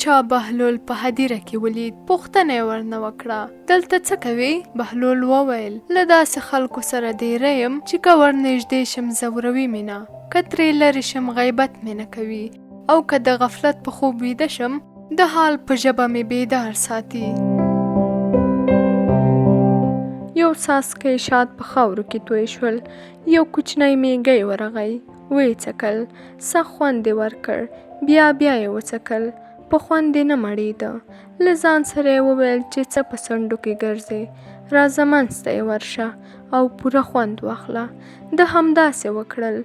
چا بهلول په هدیره کې ولید. پوښتنه یې ورنه وکړه، دلته څه کوې؟ بهلول وویل، له داسې خلکو سره ډېره یم چې که ورنږدې شم ځوروي مې نه، که ترې لرې شم غیبت مې نه کوي، او که د غفلت په خوب ویده شم د حال په ژبه مې بیدار ساتي. یو څاڅکی شات په خاورو کې توی شول. یو کوچنی میږی ورغی، ویې څکل، سخت خوند یې ورکړ. بیا یې وڅکل، په خوند یې نه مړېده. له ځان سره یې وویل چې څه په څنډو کې ګرځې، راځه منځ ته یې ورشه او پوره خوند واخله. ده همداسې وکړل.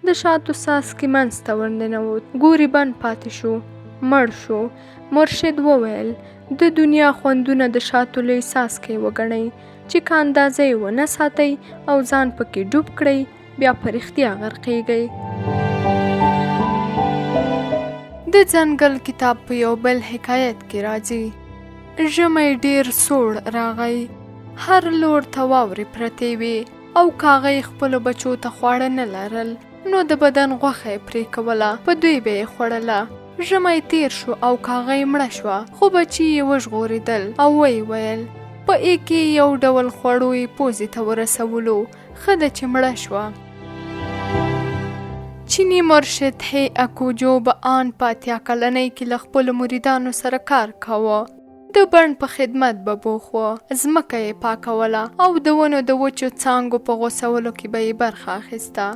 د شاتو څاڅکي منځ ته ورننوت. ګوري بند پاتې شو، مړ شو. مرشد وویل، د دنیا خوندونه د شاتو لوی څاڅکی وګڼئ چې که اندازه یې ونه ساتئ او ځان پکې ډوب کړئ، بیا په رښتیا غرقېږئ. د ځنګل کتاب په یو بل حکایت کې راځي، ژمی ډېر سوړ راغی، هر لور ته واورې پرتې وې او کاغۍ خپلو بچو ته خواړه نه لرل، نو د بدن غوښه یې پرې کوله، په دوی به یې خوړله. ژمی تیر شو او کاغۍ مړه شوه، خو بچي یې وژغورېدل او ویې ویل، په ایکې یو ډول خوړو یې پوزې ته ورسولو، ښه ده چې مړه شوه. چینی مرشد هی اکوجو به آن په 80 کلنۍ کې له خپلو مریدانو سره کار کاوه. د بڼ په خدمت به بوخ و، ځمکه یې پاکوله او د ونو د وچو څانګو په غوڅولو کې به یې برخه اخیسته.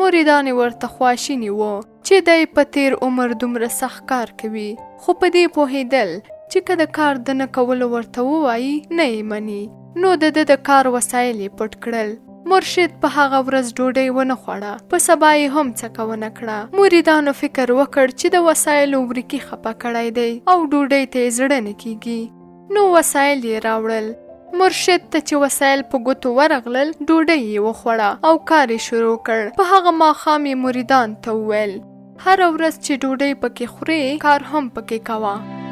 مریدان یې ورته خواشیني وو چې دی په تیر عمر دومره سخت کار کوي، خو په دې پوهېدل چې که د کار د نه کولو ورته ووایي نه یې مني، نو د ده د کار وسایل یې پټ کړل. مرشد په هغه ورځ ډوډۍ ونه خوړه، په سبا یې هم څکه ونه کړه. مریدانو فکر وکړ چې د وسایلو ورکي خپه کړی دی او ډوډۍ ته یې زړه نه کېږي، نو وسایل یې راوړل. مرشد ته چې وسایل په ګوتو ورغلل، ډوډۍ یې وخوړه او کار یې شروع کړ. په هغه ماښام یې مریدان ته وویل، هره ورځ چې ډوډۍ پکې خورې، کار هم پکې کوه.